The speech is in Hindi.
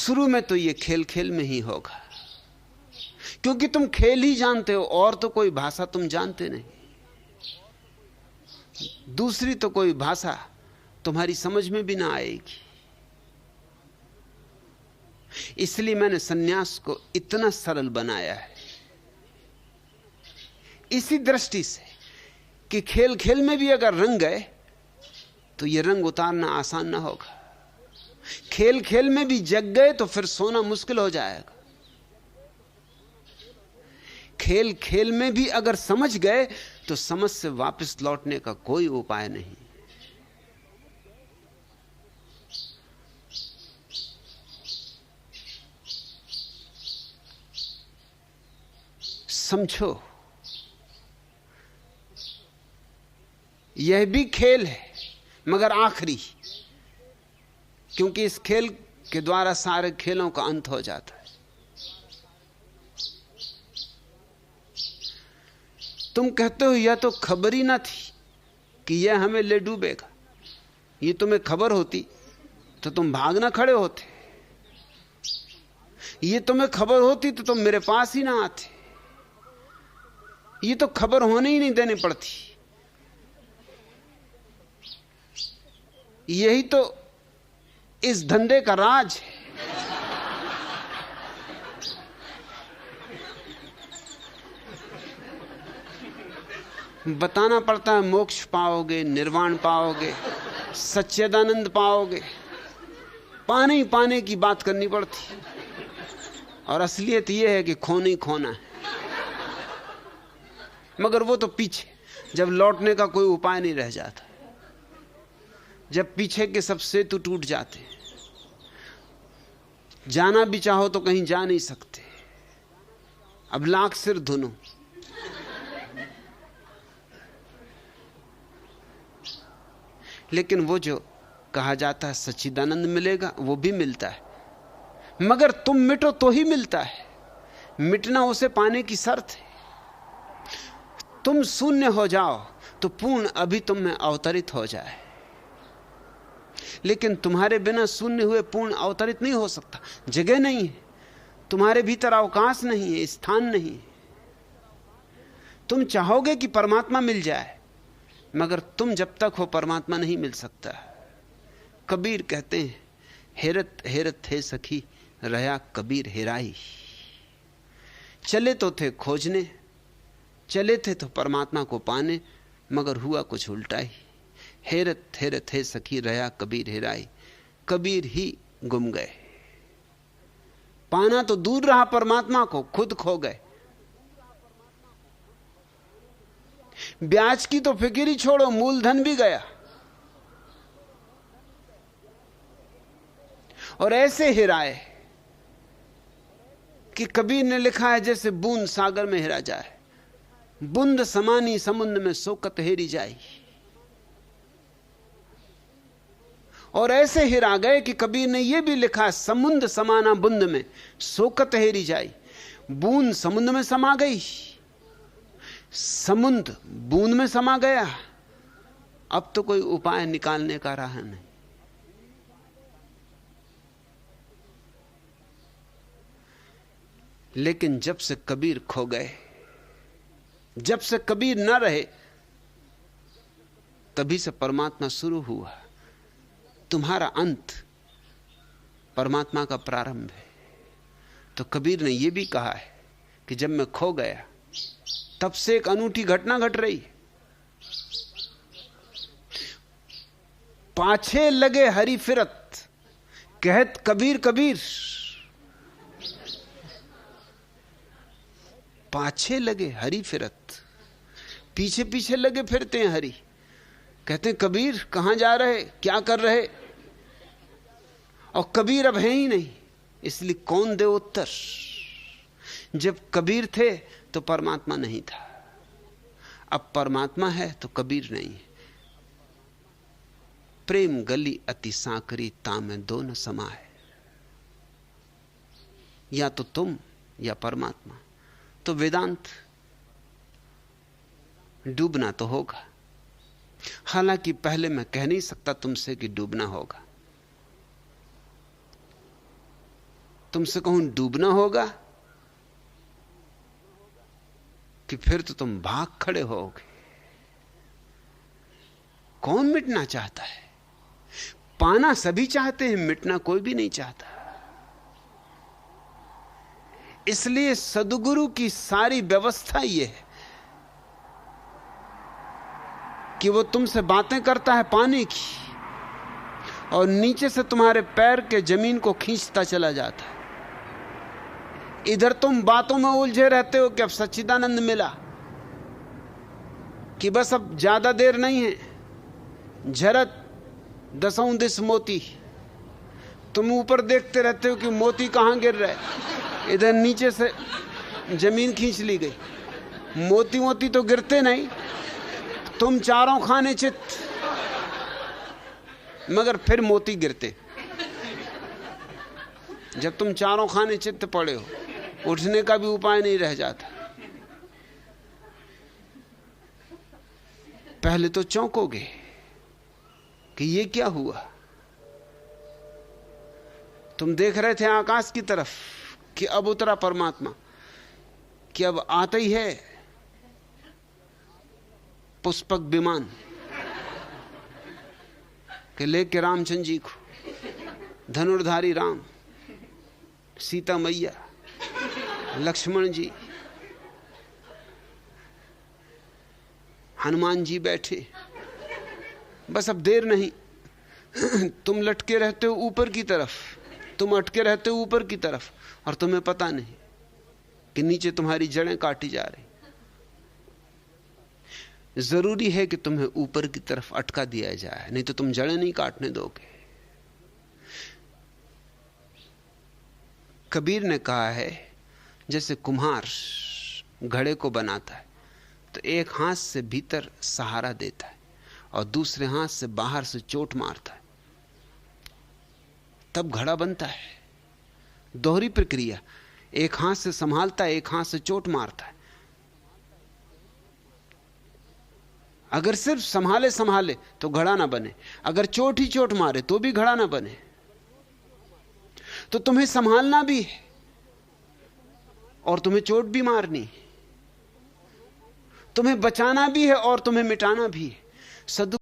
शुरू में तो ये खेल खेल में ही होगा, क्योंकि तुम खेल ही जानते हो, और तो कोई भाषा तुम जानते नहीं, दूसरी तो कोई भाषा तुम्हारी समझ में भी ना आएगी। इसलिए मैंने सन्यास को इतना सरल बनाया है, इसी दृष्टि से कि खेल खेल में भी अगर रंग गए तो यह रंग उतारना आसान ना होगा। खेल खेल में भी जग गए तो फिर सोना मुश्किल हो जाएगा। खेल खेल में भी अगर समझ गए तो समझ से वापस लौटने का कोई उपाय नहीं। समझो, यह भी खेल है मगर आखिरी, क्योंकि इस खेल के द्वारा सारे खेलों का अंत हो जाता है। तुम कहते हो यह तो खबर ही ना थी कि यह हमें ले डूबेगा, ये तुम्हें खबर होती तो तुम भाग ना खड़े होते, ये तुम्हें खबर होती तो तुम मेरे पास ही ना आते। ये तो खबर होने ही नहीं देनी पड़ती। यही तो इस धंधे का राज है। बताना पड़ता है मोक्ष पाओगे, निर्वाण पाओगे, सच्चिदानंद पाओगे, पाने की बात करनी पड़ती। और असलियत यह है कि खोना ही खोना है। मगर वो तो पीछे, जब लौटने का कोई उपाय नहीं रह जाता, जब पीछे के सब सेतु टूट जाते, जाना भी चाहो तो कहीं जा नहीं सकते, अब लाख सिर धुनो। लेकिन वो जो कहा जाता है सच्चिदानंद मिलेगा, वो भी मिलता है, मगर तुम मिटो तो ही मिलता है। मिटना उसे पाने की शर्त है। तुम शून्य हो जाओ तो पूर्ण अभी तुम में अवतरित हो जाए, लेकिन तुम्हारे बिना शून्य हुए पूर्ण अवतरित नहीं हो सकता। जगह नहीं है, तुम्हारे भीतर अवकाश नहीं है, स्थान नहीं है। तुम चाहोगे कि परमात्मा मिल जाए, मगर तुम जब तक हो परमात्मा नहीं मिल सकता। कबीर कहते हैं, हेरत हेरत थे सखी रहा कबीर हेराई। चले तो थे खोजने, चले थे तो परमात्मा को पाने, मगर हुआ कुछ उल्टा ही। हेरत हेरत है सखी रहा कबीर हेराई, कबीर ही गुम गए। पाना तो दूर रहा, परमात्मा को खुद खो गए। ब्याज की तो फिक्र ही छोड़ो, मूलधन भी गया। और ऐसे हिराए कि कबीर ने लिखा है, जैसे बूंद सागर में हिरा जाए, बूंद समानी समुद्र में सोकत हेरी जाई। और ऐसे हिरा गए कि कबीर ने यह भी लिखा, समुद्र समाना बूंद में सोकत हेरी जाई। बूंद समुद्र में समा गई, समुद्र बूंद में समा गया। अब तो कोई उपाय निकालने का राह नहीं। लेकिन जब से कबीर खो गए, जब से कबीर न रहे, तभी से परमात्मा शुरू हुआ। तुम्हारा अंत परमात्मा का प्रारंभ है। तो कबीर ने यह भी कहा है कि जब मैं खो गया, तब से एक अनूठी घटना घट रही। पाछे लगे हरि फिरत, कहत कबीर कबीर। पाछे लगे हरि फिरत, पीछे पीछे लगे फिरते हैं हरि। कहते हैं कबीर कहां जा रहे, क्या कर रहे? और कबीर अब है ही नहीं, इसलिए कौन दे उत्तर? जब कबीर थे तो परमात्मा नहीं था, अब परमात्मा है तो कबीर नहीं है। प्रेम गली अति सांकरी तामे दो न समाए। या तो तुम या परमात्मा। तो वेदांत डूबना तो होगा। हालांकि पहले मैं कह नहीं सकता तुमसे कि डूबना होगा। तुमसे कहूं डूबना होगा कि फिर तो तुम भाग खड़े होगे। कौन मिटना चाहता है? पाना सभी चाहते हैं, मिटना कोई भी नहीं चाहता। इसलिए सद्गुरु की सारी व्यवस्था यह है कि वो तुमसे बातें करता है पाने की, और नीचे से तुम्हारे पैर के जमीन को खींचता चला जाता है। इधर तुम बातों में उलझे रहते हो कि अब सच्चिदानंद मिला, कि बस अब ज्यादा देर नहीं है, झरत दसों दिस मोती। तुम ऊपर देखते रहते हो कि मोती कहां गिर रहे, इधर नीचे से जमीन खींच ली गई। मोती मोती तो गिरते नहीं, तुम चारों खाने चित्त, मगर फिर मोती गिरते। जब तुम चारों खाने चित्त पड़े हो, उठने का भी उपाय नहीं रह जाता। पहले तो चौंकोगे कि ये क्या हुआ। तुम देख रहे थे आकाश की तरफ कि अब उतरा परमात्मा, कि अब आता ही है पुष्पक विमान के लेके रामचंद्र जी को, धनुर्धारी राम, सीता मैया, लक्ष्मण जी, हनुमान जी बैठे। बस अब देर नहीं। तुम लटके रहते हो ऊपर की तरफ, तुम अटके रहते हो ऊपर की तरफ, और तुम्हें पता नहीं कि नीचे तुम्हारी जड़ें काटी जा रही। जरूरी है कि तुम्हें ऊपर की तरफ अटका दिया जाए, नहीं तो तुम जड़ें नहीं काटने दोगे। कबीर ने कहा है, जैसे कुम्हार घड़े को बनाता है तो एक हाथ से भीतर सहारा देता है और दूसरे हाथ से बाहर से चोट मारता है, तब घड़ा बनता है। दोहरी प्रक्रिया, एक हाथ से संभालता है, एक हाथ से चोट मारता है। अगर सिर्फ संभाले संभाले तो घड़ा ना बने, अगर चोट ही चोट मारे तो भी घड़ा ना बने। तो तुम्हें संभालना भी है और तुम्हें चोट भी मारनी है, तुम्हें बचाना भी है और तुम्हें मिटाना भी है।